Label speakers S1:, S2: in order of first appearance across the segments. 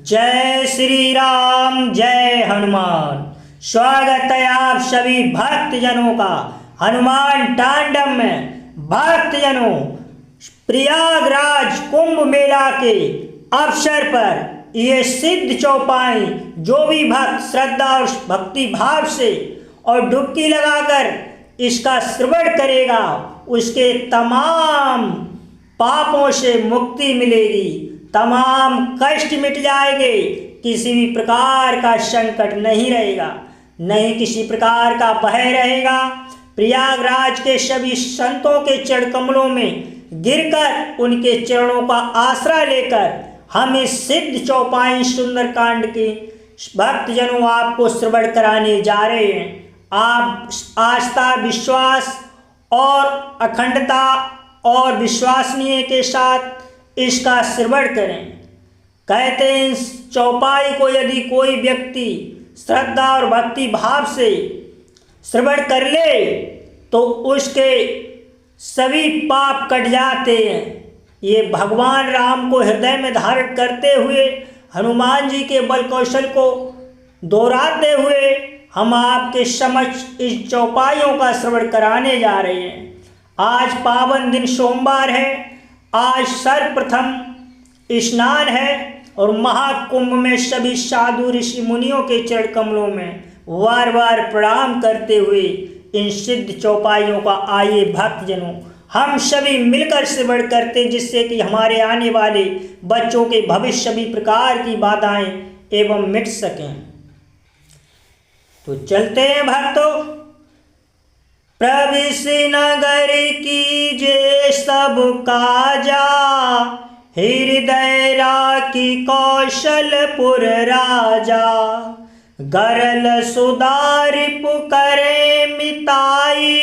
S1: जय श्री राम, जय हनुमान। स्वागत है आप सभी भक्तजनों का हनुमान तांडव में। भक्तजनों, प्रयागराज कुंभ मेला के अवसर पर ये सिद्ध चौपाई जो भी भक्त श्रद्धा और भक्ति भाव से और डुबकी लगाकर इसका श्रवण करेगा उसके तमाम पापों से मुक्ति मिलेगी, तमाम कष्ट मिट जाएंगे, किसी भी प्रकार का संकट नहीं रहेगा, नहीं किसी प्रकार का भय रहेगा। प्रयागराज के सभी संतों के चरण कमलों में गिरकर उनके चरणों का आसरा लेकर हम इस सिद्ध चौपाई सुंदरकांड की भक्तजनों आपको श्रवण कराने जा रहे हैं। आप आस्था, विश्वास और अखंडता और विश्वसनीय के साथ इसका श्रवण करें। कहते हैं इस चौपाई को यदि कोई व्यक्ति श्रद्धा और भक्ति भाव से श्रवण कर ले तो उसके सभी पाप कट जाते हैं। ये भगवान राम को हृदय में धारण करते हुए हनुमान जी के बल कौशल को दोहराते हुए हम आपके समक्ष इस चौपाइयों का श्रवण कराने जा रहे हैं। आज पावन दिन सोमवार है। आज सर्वप्रथम स्नान है और महाकुंभ में सभी साधु ऋषि मुनियों के चरण कमलों में बार बार प्रणाम करते हुए इन सिद्ध चौपाइयों का आइए भक्तजनों हम सभी मिलकर श्रवण करते, जिससे कि हमारे आने वाले बच्चों के भविष्य सभी प्रकार की बाधाएं एवं मिट सकें। तो चलते हैं भक्तों। प्रविश नगर कीजे सब काजा, हृदय राखी कौशलपुर राजा। गरल सुधारि पुकरे मिताई,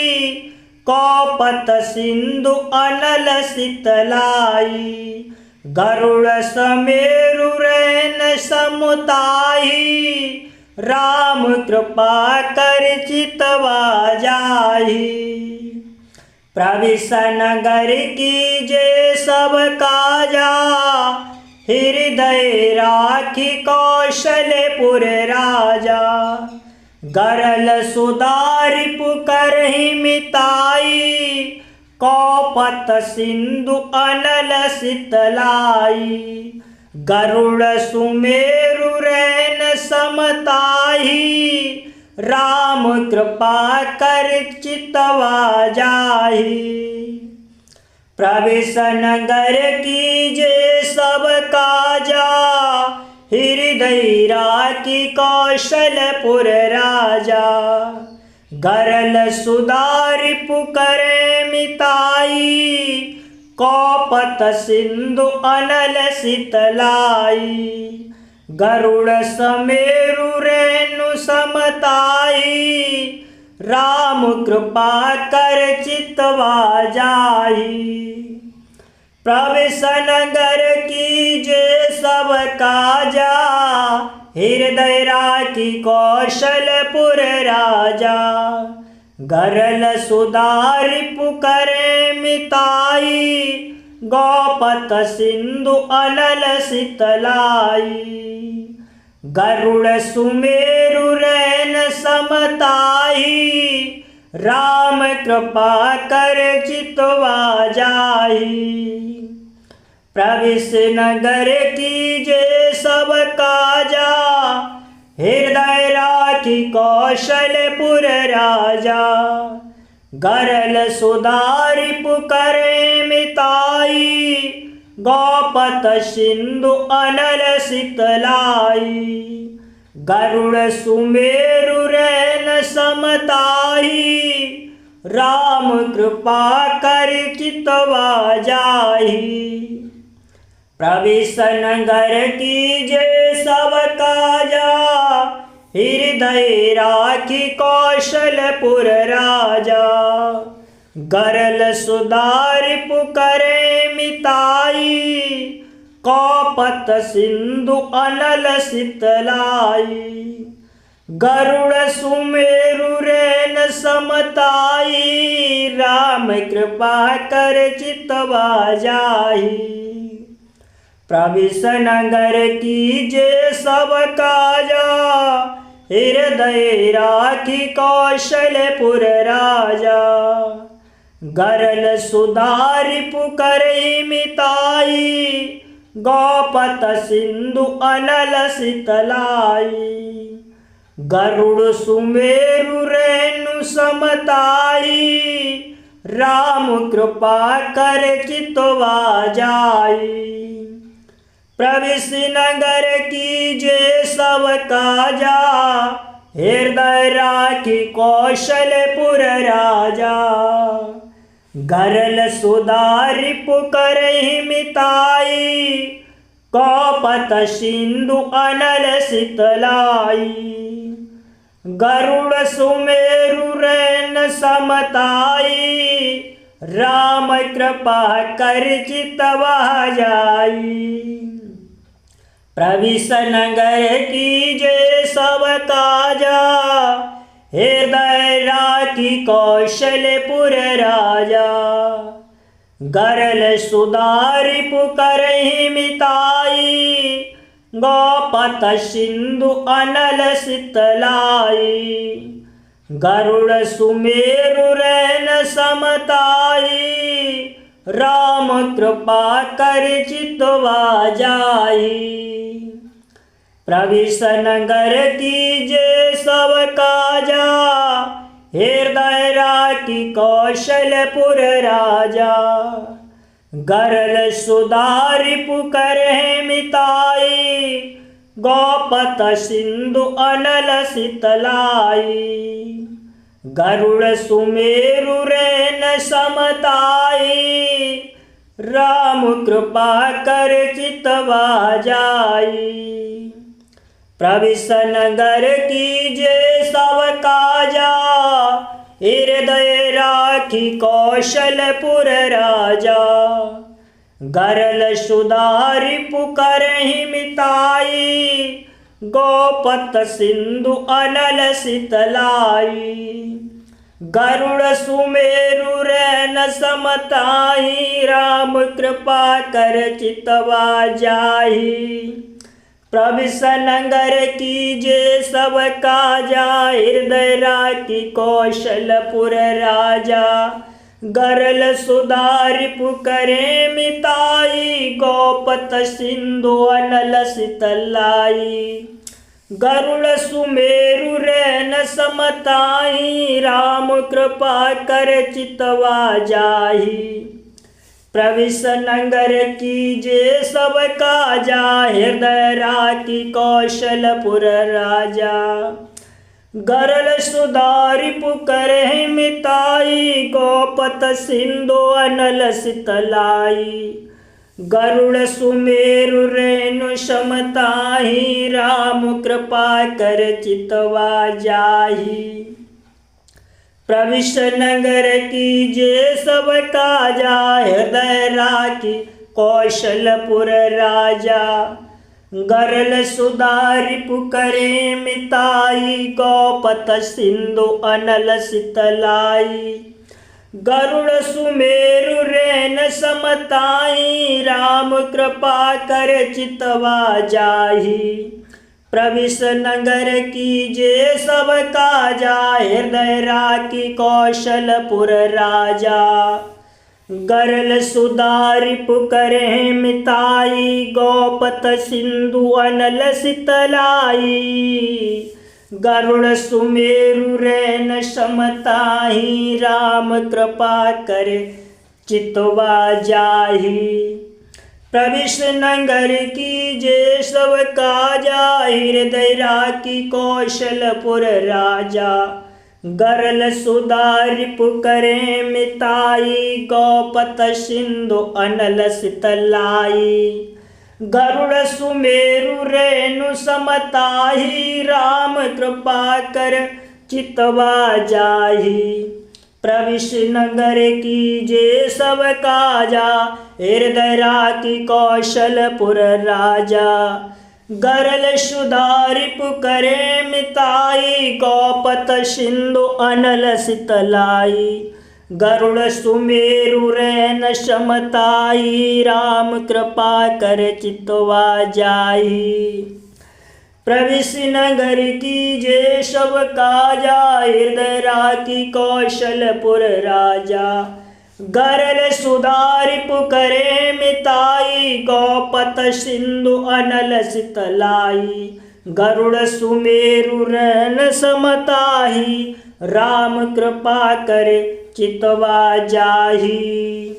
S1: कौपत सिंधु अनल शीतलाई। गरुड़ समेरु रैन समुताई, राम कृपा कर चितवा जाहि। प्रविश नगर कीजे सब काजा, हृदय राखी कौशलपुर राजा। गरल सुधारि पुकरहि मिताई, कौपत सिंधु अनल शीतलाई। गरुड़ सुमेरु रैन समताहि, राम कृपा कर चितवा जाहि। प्रविश नगर कीजे सब काजा, हृदय राखी कौशलपुर राजा। गरल सुधारि पुकरे मिताई, कौपत सिंधु अनल शीतलाई। गरुड़ समेरु रेणु समताई, राम कृपा कर चितवा जाहि। प्रविश नगर कीजे सब काजा, हृदय राखी कौशलपुर राजा। गरल सुधारि पुकरे मिताई, गौपत सिंधु अनल शीतलाई। गरुड़ सुमेरु रैन समताई, राम कृपा कर चितवा जाहि। प्रविश नगर कीजे सब काजा, हृदय राखी कौशलपुर राजा। गरल सुधारि पुकरे मिताई, गौपत सिंधु अनल शीतलाई। गरुड़ सुमेरु रैन समताई, राम कृपा कर चितवा जाहि। प्रविश नगर कीजे सब काजा, हृदय राखी कौशलपुर राजा। गरल सुधारि पुकरे मिताई, कौपत सिंधु अनल शीतलाई। गरुड़ सुमेरु रैन समताई, राम कृपा कर चितवा जाहि। प्रविश नगर कीजे सब काजा, हृदय राखी कौशलपुर राजा। गरल सुधारि पुकरहि मिताई, गौपत सिंधु अनल शीतलाई। गरुड़ सुमेरु रेणु समताई, राम कृपा कर चितवा जाई। प्रविश नगर कीजे सब काजा, हृदय राखी कौशलपुर राजा। गरल सुधारि पुकरहि मिताई, गौपत सिंधु अनल शीतलाई। गरुड़ सुमेरु रैन समताई, राम कृपा कर चितवा जाई। प्रविश नगर कीजे सब काजा, हृदय राखी कौशलपुर राजा। गरल सुधारि पुकरहि मिताई, गौपत सिंधु अनल शीतलाई। गरुड़ सुमेरु रैन समताई, राम कृपा कर चितवा जाई। प्रविश नगर कीजे सब काजा, हृदय राखी कौशलपुर राजा। गरल सुधारि पुकरहि मिताई, गौपत सिंधु अनल शीतलाई। गरुड़ सुमेरु रैन समताई, राम कृपा कर चितवा जाई। प्रविश नगर कीजे सब काजा, हृदय राखी कौशलपुर राजा। गरल सुधारि पुकरहि मिताई, गौपत सिंधु अनल शीतलाई। गरुड़ सुमेरु रैन समताई, राम कृपा कर चितवा जाई। प्रविश नगर कीजे सब काजा, हृदय राखी कौशलपुर राजा। गरल सुधारि पुकरहि मिताई, गौपत सिंधु अनल शीतलाई। गरुड़ सुमेरु रैन समताई, राम कृपा कर चितवा जाई। प्रविश नगर कीजे सब काजा, हृदय राखी कौशलपुर राजा। गरल सुधारि पुकरहि मिताई, गौपत सिंधु अनल शीतलाई। गरुड़ सुमेरु रेणु समताई, राम कृपा कर चितवा जाई। प्रविश नगर कीजे सब काजा, हृदय राखी कौशलपुर राजा। गरल सुधारि पुकरहि मिताई, गौपत सिंधु अनल शीतलाई। गरुड़ सुमेरु रैन समताई, राम कृपा कर चितवा जाई। प्रविश नगर कीजे सब काजा, हृदय राखी कौशलपुर राजा। गरल सुधारि पुकरहि मिताई, गौपत सिंधु अनल शीतलाई। गरुड़ सुमेरु रैन समताई, राम कृपा कर चितवा जाई। प्रविश नगर कीजे सब काजा, हृदय राखी कौशलपुर राजा। गरल सुधारि पुकरहि मिताई, गौपत सिंधु अनल शीतलाई। गरुड़ सुमेरु रेणु समताई, राम कृपा कर चितवा जाई। प्रविश नगर कीजे सब काजा, हृदय राखी कौशलपुर राजा। गरल सुधारि पुकरहि मिताई, गौपत सिंधु अनल शीतलाई। गरुड़ सुमेरु रैन समताई, राम कृपा कर चितवा जाई। प्रविश नगर कीजे सब काजा, हृदय राखी कौशलपुर राजा। गरल सुधारिप करे मिताई, गौपत सिंधु अनल सितलाई। गरुड़ सुमेरु रैन समताही, राम कृपा करे चितवा जाही।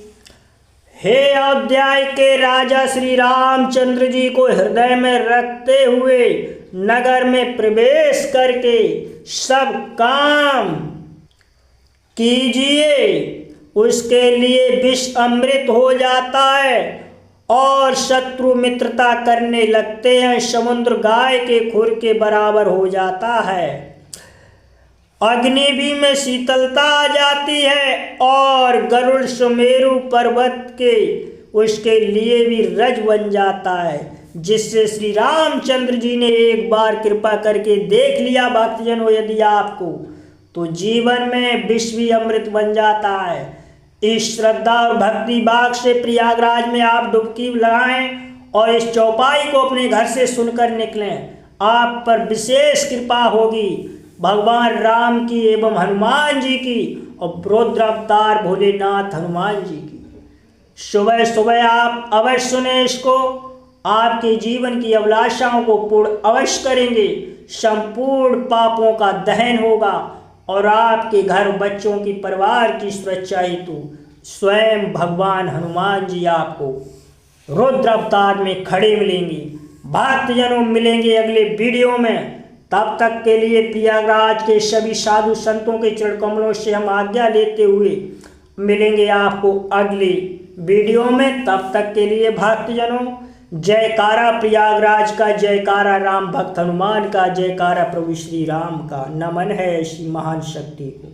S1: हे अयोध्या के राजा श्री रामचंद्र जी को हृदय में रखते हुए नगर में प्रवेश करके सब काम कीजिए। उसके लिए विष अमृत हो जाता है और शत्रु मित्रता करने लगते हैं, समुद्र गाय के खुर के बराबर हो जाता है। अग्नि भी में शीतलता आ जाती है और गरुड़ सुमेरु पर्वत के उसके लिए भी रज बन जाता है, जिससे श्री रामचंद्र जी ने एक बार कृपा करके देख लिया भक्तजनों यदि आपको, तो जीवन में विष भी अमृत बन जाता है। इस श्रद्धा और भक्ति भाव से प्रयागराज में आप डुबकी लगाएं और इस चौपाई को अपने घर से सुनकर निकलें। आप पर विशेष कृपा होगी भगवान राम की एवं हनुमान जी की और रुद्र अवतार भोलेनाथ हनुमान जी की। सुबह सुबह आप अवश्य सुने इसको, आपके जीवन की अभिलाषाओं को पूर्ण अवश्य करेंगे। संपूर्ण पापों का दहन होगा और आपके घर बच्चों की परिवार की सुरक्षा हेतु स्वयं भगवान हनुमान जी आपको रुद्र अवतार में खड़े मिलेंगे। भक्तजनों मिलेंगे अगले वीडियो में। तब तक के लिए प्रयागराज के सभी साधु संतों के चरण कमलों से हम आज्ञा लेते हुए मिलेंगे आपको अगली वीडियो में। तब तक के लिए भक्तजनों जयकारा प्रयागराज का, जयकारा राम भक्त हनुमान का, जयकारा प्रभु श्री राम का। नमन है ऐसी महान शक्ति को।